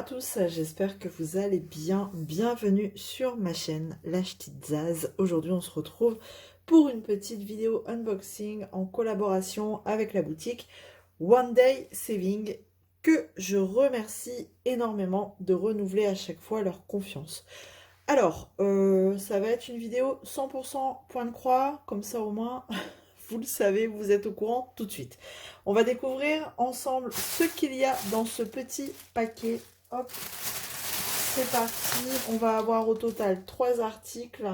à tous, j'espère que vous allez bien. Bienvenue sur ma chaîne La Ch'tite Zaz. Aujourd'hui on se retrouve pour une petite vidéo unboxing en collaboration avec la boutique One Day Saving, que je remercie énormément de renouveler à chaque fois leur confiance. Alors, ça va être une vidéo 100% point de croix, comme ça au moins... Vous le savez, vous êtes au courant tout de suite. On va découvrir ensemble ce qu'il y a dans ce petit paquet. Hop, c'est parti. On va avoir au total 3 articles.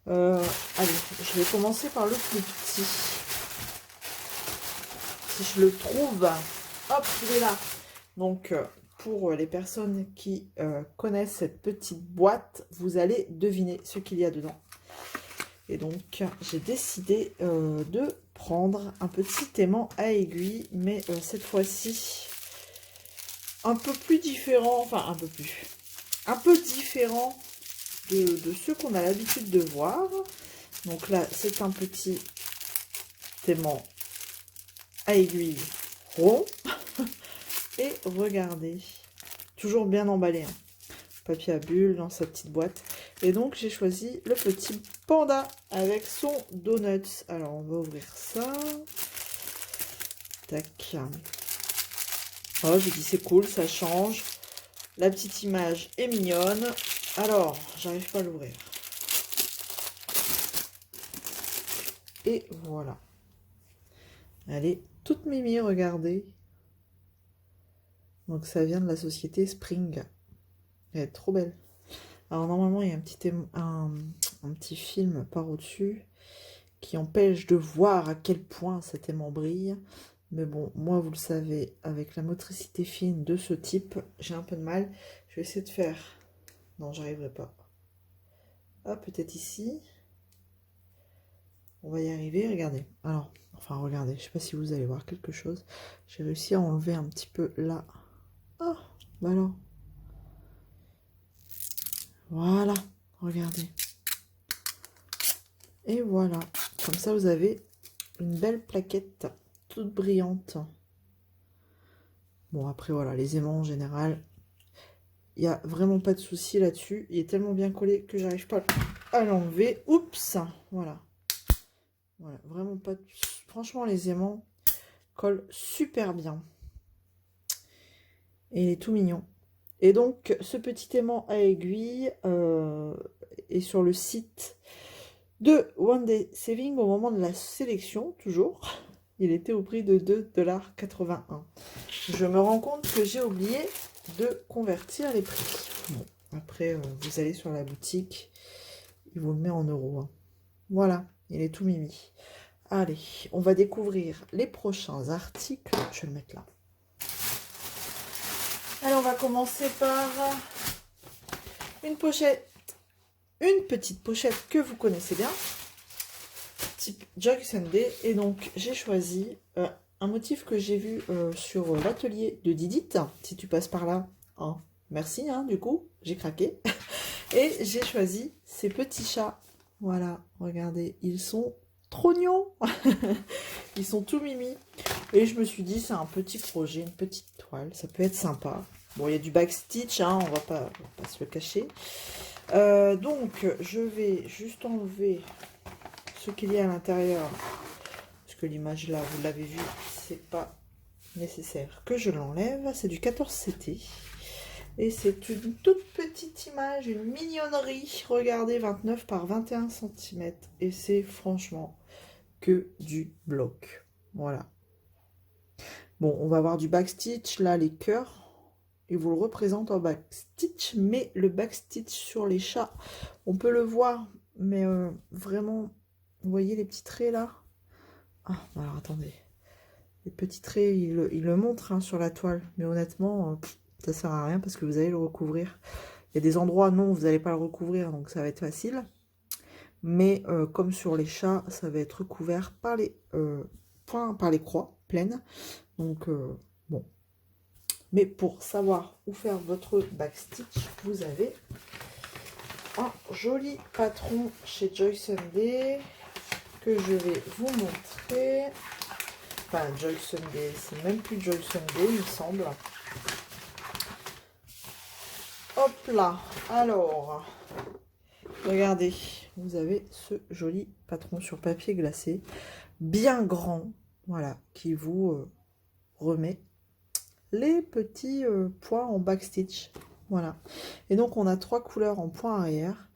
Allez, je vais commencer par le plus petit. Si je le trouve. Hop, il est là. Donc, pour les personnes qui connaissent cette petite boîte, vous allez deviner ce qu'il y a dedans. Et donc, j'ai décidé de prendre un petit aimant à aiguille, mais cette fois-ci, un peu plus différent, enfin un peu différent de ceux qu'on a l'habitude de voir. Donc là, c'est un petit aimant à aiguille rond. Et regardez, toujours bien emballé, hein. Papier à bulles dans sa petite boîte. Et donc j'ai choisi le petit panda avec son donuts. Alors on va ouvrir ça. Tac. Oh, j'ai dit c'est cool, ça change. La petite image est mignonne. Alors, j'arrive pas à l'ouvrir. Et voilà. Elle est toute mimi, regardez. Donc ça vient de la société Spring. Elle est trop belle. Alors normalement il y a un petit film par au-dessus qui empêche de voir à quel point cet aimant brille. Mais bon, moi vous le savez, avec la motricité fine de ce type, j'ai un peu de mal. Je vais essayer de faire... Non, j'arriverai pas. Ah, peut-être ici. On va y arriver, regardez. Alors, enfin regardez, je sais pas si vous allez voir quelque chose. J'ai réussi à enlever un petit peu là. Ah, bah alors. Voilà, regardez. Et voilà, comme ça vous avez une belle plaquette toute brillante. Bon, après voilà, les aimants en général, il n'y a vraiment pas de souci là-dessus. Il est tellement bien collé que j'arrive pas à l'enlever. Oups, voilà. Voilà, vraiment pas de... Franchement, les aimants collent super bien. Et il est tout mignon. Et donc, ce petit aimant à aiguille est sur le site de One Day Saving au moment de la sélection, toujours. Il était au prix de 2,81 $. Je me rends compte que j'ai oublié de convertir les prix. Bon, après, vous allez sur la boutique, il vous le met en euros, hein. Voilà, il est tout mimi. Allez, on va découvrir les prochains articles. Je vais le mettre là. Alors, on va commencer par une pochette. Une petite pochette que vous connaissez bien, type Joy Sunday. Et donc, j'ai choisi un motif que j'ai vu sur l'atelier de Didit. Si tu passes par là, hein, merci, hein, du coup, j'ai craqué. Et j'ai choisi ces petits chats. Voilà, regardez, ils sont trop mignons. Ils sont tout mimi. Et je me suis dit, c'est un petit projet, une petite toile, ça peut être sympa. Bon, il y a du backstitch, hein, on va pas se le cacher. Donc, je vais juste enlever ce qu'il y a à l'intérieur. Parce que l'image là, vous l'avez vu, c'est pas nécessaire que je l'enlève. C'est du 14 CT. Et c'est une toute petite image, une mignonnerie. Regardez, 29 par 21 cm. Et c'est franchement que du bloc. Voilà. Bon, on va avoir du backstitch. Là, les cœurs. Il vous le représente en backstitch, mais le backstitch sur les chats, on peut le voir, mais vraiment, vous voyez les petits traits là? Ah, alors attendez, les petits traits, il le montre, hein, sur la toile, mais honnêtement, ça sert à rien parce que vous allez le recouvrir. Il y a des endroits, non, vous n'allez pas le recouvrir, donc ça va être facile, mais comme sur les chats, ça va être recouvert par les points, par les croix pleines, donc bon. Mais pour savoir où faire votre backstitch, vous avez un joli patron chez Joy Sunday que je vais vous montrer. Enfin, Joy Sunday, c'est même plus Joy Sunday, il me semble. hop là. Alors, regardez, vous avez ce joli patron sur papier glacé, bien grand, voilà, qui vous remet les petits points en backstitch. Voilà. Et donc, on a 3 couleurs en point arrière.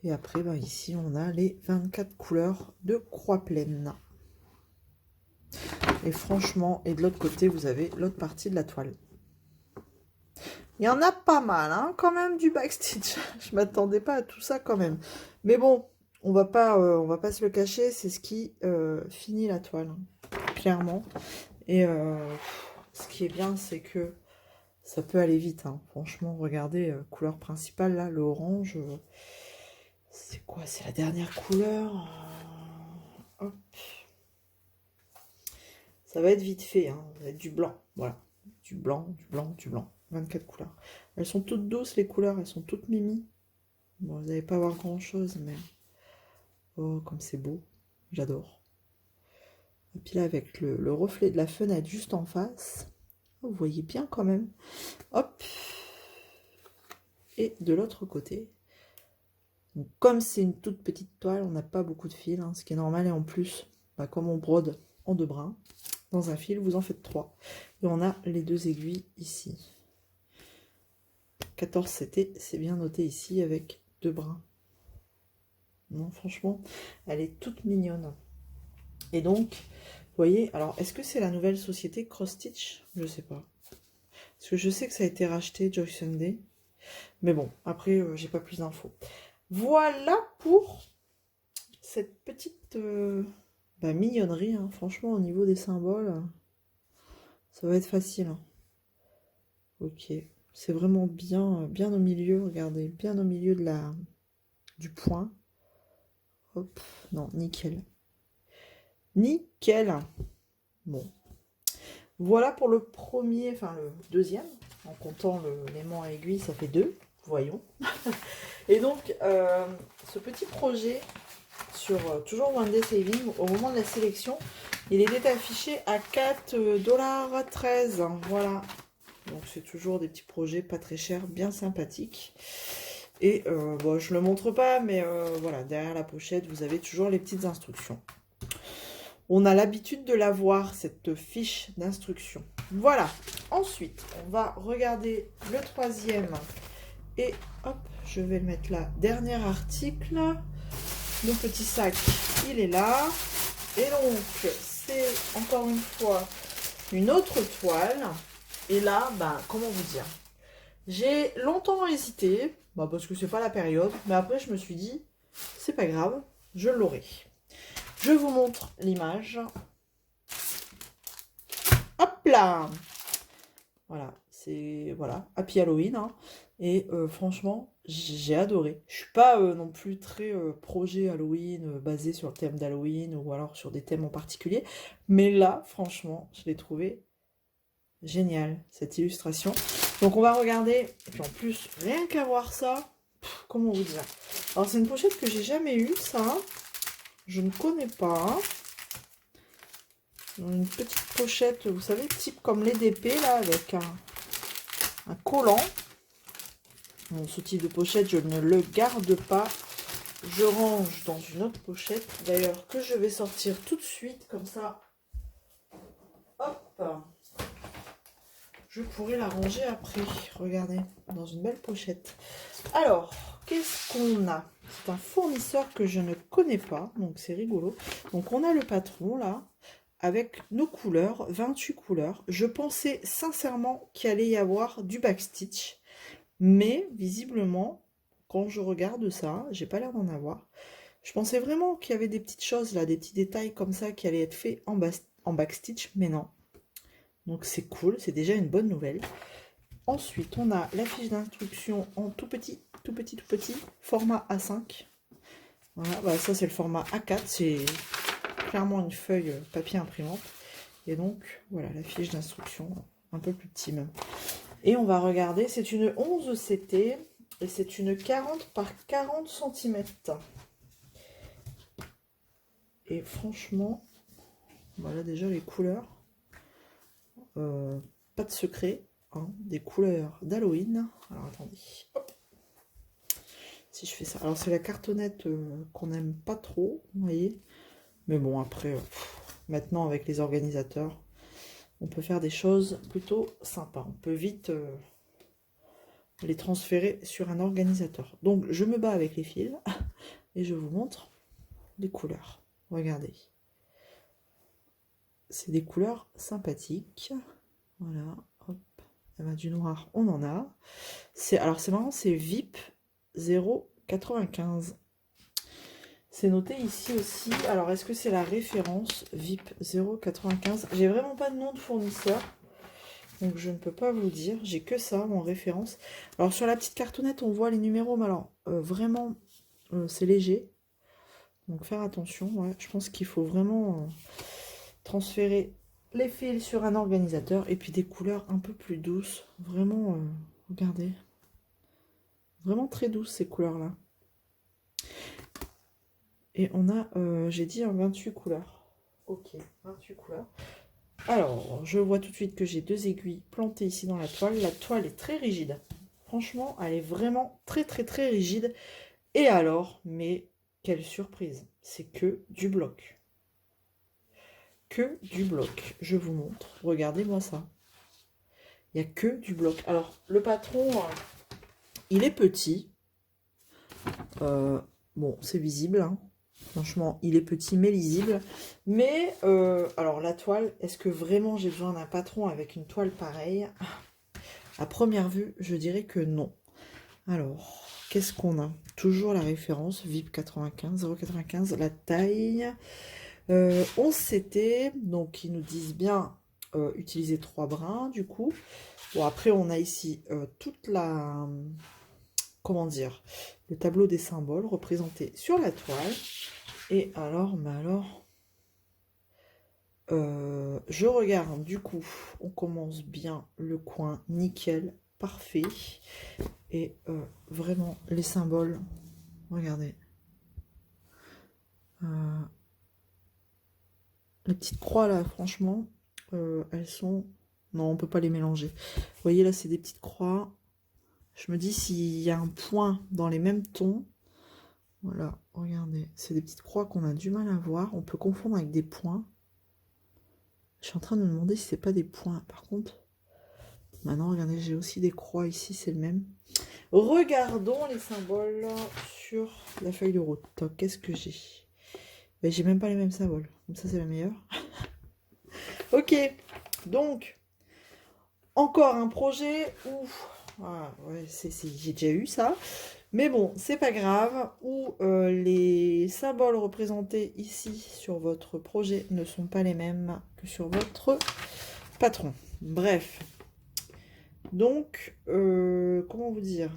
Et après, ben, ici, on a les 24 couleurs de croix pleine. Et franchement, et de l'autre côté, vous avez l'autre partie de la toile. Il y en a pas mal, hein, quand même, du backstitch. Je m'attendais pas à tout ça quand même. Mais bon, on va pas se le cacher, c'est ce qui finit la toile, hein, clairement. Et ce qui est bien, c'est que ça peut aller vite, hein. Franchement, regardez, couleur principale, là, le orange. C'est quoi? C'est la dernière couleur. Hop. Ça va être vite fait, hein. Ça va être du blanc, voilà. Du blanc, du blanc, du blanc. 24 couleurs. Elles sont toutes douces, les couleurs, elles sont toutes mimi. Bon, vous n'allez pas voir grand-chose, mais... Oh, comme c'est beau. J'adore. Et puis là, avec le reflet de la fenêtre juste en face, vous voyez bien quand même. Hop. Et de l'autre côté. Donc, comme c'est une toute petite toile, on n'a pas beaucoup de fils, hein, ce qui est normal. Et en plus, bah, comme on brode en 2 brins, dans un fil, vous en faites 3. Et on a les 2 aiguilles ici. 14 CT, c'est bien noté ici avec 2 brins. Non, franchement, elle est toute mignonne. Et donc, vous voyez, alors, est-ce que c'est la nouvelle société Cross Stitch? Je sais pas. Parce que je sais que ça a été racheté, Joy Sunday. Mais bon, après, j'ai pas plus d'infos. Voilà pour cette petite mignonnerie. Hein. Franchement, au niveau des symboles, ça va être facile. Hein. Ok. C'est vraiment bien, bien au milieu, regardez. Bien au milieu de du point. Hop. Non, nickel. Nickel. Bon. Voilà pour le premier, enfin le deuxième. En comptant l'aimant à aiguille, ça fait 2. Voyons. Et donc, ce petit projet sur toujours One Day Saving, au moment de la sélection, il était affiché à 4,13 $. Voilà. Donc, c'est toujours des petits projets pas très chers, bien sympathiques. Et bon, je ne le montre pas, mais voilà, derrière la pochette, vous avez toujours les petites instructions. On a l'habitude de la voir, cette fiche d'instruction. Voilà. Ensuite, on va regarder le troisième. Et hop, je vais le mettre là. Dernier article. Le petit sac, il est là. Et donc, c'est encore une fois une autre toile. Et là, ben, comment vous dire? J'ai longtemps hésité, bah, parce que c'est pas la période. Mais après, je me suis dit, c'est pas grave, je l'aurai. Je vous montre l'image. Hop là! Voilà, c'est voilà, Happy Halloween. Hein. Et franchement, j'ai adoré. Je suis pas non plus très projet Halloween basé sur le thème d'Halloween ou alors sur des thèmes en particulier. Mais là, franchement, je l'ai trouvé génial, cette illustration. Donc on va regarder. Et puis en plus, rien qu'à voir ça, comment vous dire? Alors c'est une pochette que j'ai jamais eue, ça. Je ne connais pas. Une petite pochette, vous savez, type comme les DP, là, avec un collant. Bon, ce type de pochette, je ne le garde pas. Je range dans une autre pochette, d'ailleurs, que je vais sortir tout de suite, comme ça. Hop. Je pourrais la ranger après. Regardez, dans une belle pochette. Alors, qu'est-ce qu'on a? C'est un fournisseur que je ne connais pas, donc c'est rigolo. Donc, on a le patron, là, avec nos couleurs, 28 couleurs. Je pensais sincèrement qu'il allait y avoir du backstitch. Mais, visiblement, quand je regarde ça, j'ai pas l'air d'en avoir. Je pensais vraiment qu'il y avait des petites choses là, des petits détails comme ça qui allaient être faits en backstitch, mais non. Donc c'est cool, c'est déjà une bonne nouvelle. Ensuite, on a la fiche d'instruction en tout petit, format A5. Voilà, bah, ça c'est le format A4, c'est clairement une feuille papier imprimante. Et donc, voilà, la fiche d'instruction, un peu plus petit même. Et on va regarder, c'est une 11 CT et c'est une 40 par 40 cm. Et franchement, voilà déjà les couleurs. Pas de secret, hein, des couleurs d'Halloween. Alors attendez, hop. si je fais ça. Alors, c'est la cartonnette qu'on n'aime pas trop, vous voyez. Mais bon, après, maintenant, avec les organisateurs, on peut faire des choses plutôt sympas. On peut vite les transférer sur un organisateur. Donc, je me bats avec les fils et je vous montre les couleurs. Regardez. C'est des couleurs sympathiques. Voilà, hop. Eh ben, du noir, on en a. Alors, c'est marrant, c'est VIP 0,95. C'est noté ici aussi. Alors, est-ce que c'est la référence VIP 0,95? J'ai vraiment pas de nom de fournisseur. Donc, je ne peux pas vous dire. J'ai que ça en référence. Alors, sur la petite cartonnette, on voit les numéros. Mais alors, vraiment, c'est léger. Donc, faire attention. Ouais. Je pense qu'il faut vraiment transférer les fils sur un organisateur. Et puis, des couleurs un peu plus douces. Vraiment, regardez. Vraiment très douces, ces couleurs-là. Et on a, j'ai dit, 28 couleurs. Ok, 28 couleurs. Alors, je vois tout de suite que j'ai 2 aiguilles plantées ici dans la toile. La toile est très rigide. Franchement, elle est vraiment très rigide. Et alors, mais quelle surprise. C'est que du bloc. Que du bloc. Je vous montre. Regardez-moi ça. Il n'y a que du bloc. Alors, le patron, il est petit. Bon, c'est visible, hein. Franchement, il est petit mais lisible. Mais, alors la toile, est-ce que vraiment j'ai besoin d'un patron avec une toile pareille? À première vue, je dirais que non. Alors, qu'est-ce qu'on a? Toujours la référence, VIP 95, 0,95, la taille. 11 CT, donc ils nous disent bien utiliser 3 brins, du coup. Bon, après, on a ici toute la... Comment dire? Le tableau des symboles représenté sur la toile. Et alors, je regarde, du coup, on commence bien le coin, nickel, parfait. Et vraiment, les symboles, regardez. Les petites croix, là, franchement, elles sont... Non, on peut pas les mélanger. Vous voyez, là, c'est des petites croix. Je me dis, s'il y a un point dans les mêmes tons... Voilà, regardez. C'est des petites croix qu'on a du mal à voir. On peut confondre avec des points. Je suis en train de me demander si c'est pas des points. Par contre, maintenant, regardez, j'ai aussi des croix ici, c'est le même. Regardons les symboles sur la feuille de route. Qu'est-ce que j'ai? Ben, j'ai même pas les mêmes symboles. Comme ça, c'est la meilleure. Ok, donc, encore un projet où... Ah, ouais, j'ai déjà eu ça. Mais bon, c'est pas grave, où les symboles représentés ici sur votre projet ne sont pas les mêmes que sur votre patron. Bref. Donc, comment vous dire?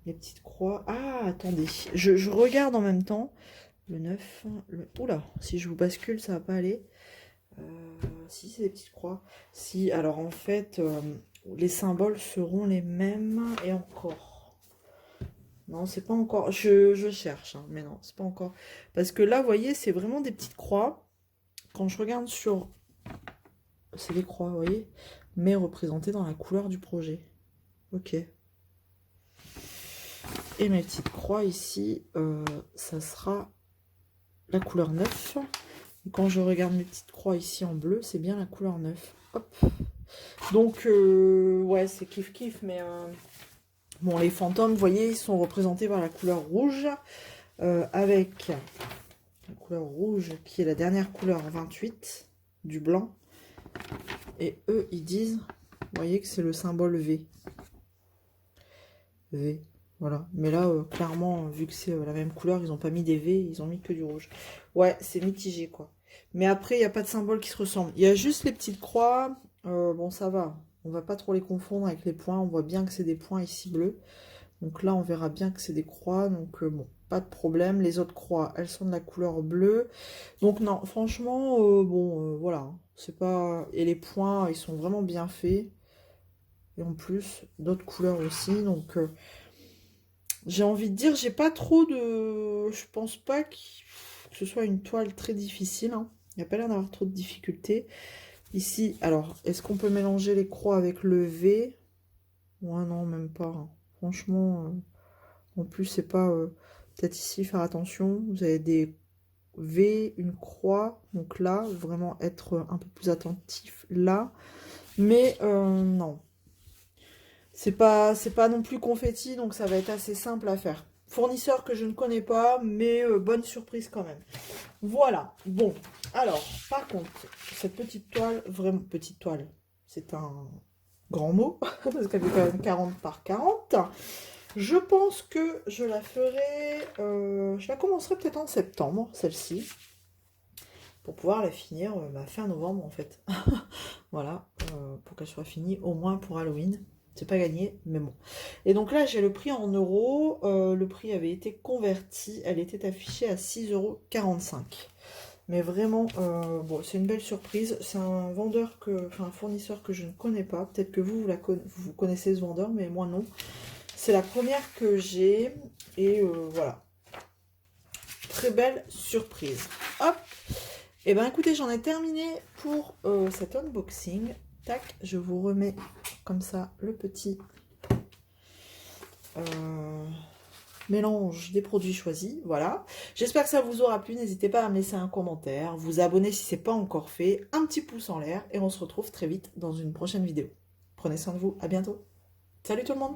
Les petites croix. Ah, attendez. Je regarde en même temps. Le 9. Oula, si je vous bascule, ça va pas aller. Si, c'est des petites croix. Si, alors en fait... les symboles seront les mêmes et encore. Non, c'est pas encore. Je cherche, hein, mais non, c'est pas encore. Parce que là, vous voyez, c'est vraiment des petites croix. Quand je regarde sur... C'est des croix, vous voyez, mais représentées dans la couleur du projet. Ok. Et mes petites croix ici, ça sera la couleur 9. Et quand je regarde mes petites croix ici en bleu, c'est bien la couleur 9. Hop. Donc, ouais, c'est kiff-kiff, mais... Bon, les fantômes, vous voyez, ils sont représentés par la couleur rouge, avec la couleur rouge qui est la dernière couleur 28, du blanc. Et eux, ils disent, vous voyez que c'est le symbole V. V, voilà. Mais là, clairement, vu que c'est la même couleur, ils n'ont pas mis des V, ils ont mis que du rouge. Ouais, c'est mitigé, quoi. Mais après, il n'y a pas de symbole qui se ressemble. Il y a juste les petites croix. Bon, ça va. On va pas trop les confondre avec les points. On voit bien que c'est des points ici bleus. Donc là, on verra bien que c'est des croix. Donc bon, pas de problème. Les autres croix, elles sont de la couleur bleue. Donc non, franchement, bon, voilà. C'est pas... Et les points, ils sont vraiment bien faits. Et en plus, d'autres couleurs aussi. Donc, j'ai envie de dire, j'ai pas trop de... Je pense pas que ce soit une toile très difficile, hein. Il n'y a pas l'air d'avoir trop de difficultés. Ici, alors, est-ce qu'on peut mélanger les croix avec le V? Ouais, non, même pas. Hein. Franchement, en plus, c'est pas... peut-être ici, faire attention. Vous avez des V, une croix. Donc là, vraiment être un peu plus attentif là. Mais non. C'est pas non plus confetti, donc ça va être assez simple à faire. Fournisseur que je ne connais pas, mais bonne surprise quand même. Voilà. Bon, alors, par contre, cette petite toile, vraiment petite toile, c'est un grand mot, parce qu'elle fait quand même 40 par 40. Je pense que je la ferai, je la commencerai peut-être en septembre, celle-ci, pour pouvoir la finir fin novembre en fait. Voilà, pour qu'elle soit finie au moins pour Halloween. C'est pas gagné, mais bon. Et donc là, j'ai le prix en euros. Le prix avait été converti. Elle était affichée à 6,45 €. Mais vraiment, bon, c'est une belle surprise. C'est un vendeur enfin un fournisseur que je ne connais pas. Peut-être que vous connaissez ce vendeur, mais moi non. C'est la première que j'ai. Et voilà. Très belle surprise. Hop. Et ben écoutez, j'en ai terminé pour cet unboxing. Tac, je vous remets comme ça le petit mélange des produits choisis. Voilà. J'espère que ça vous aura plu. N'hésitez pas à me laisser un commentaire, vous abonner si ce n'est pas encore fait, un petit pouce en l'air et on se retrouve très vite dans une prochaine vidéo. Prenez soin de vous, à bientôt. Salut tout le monde!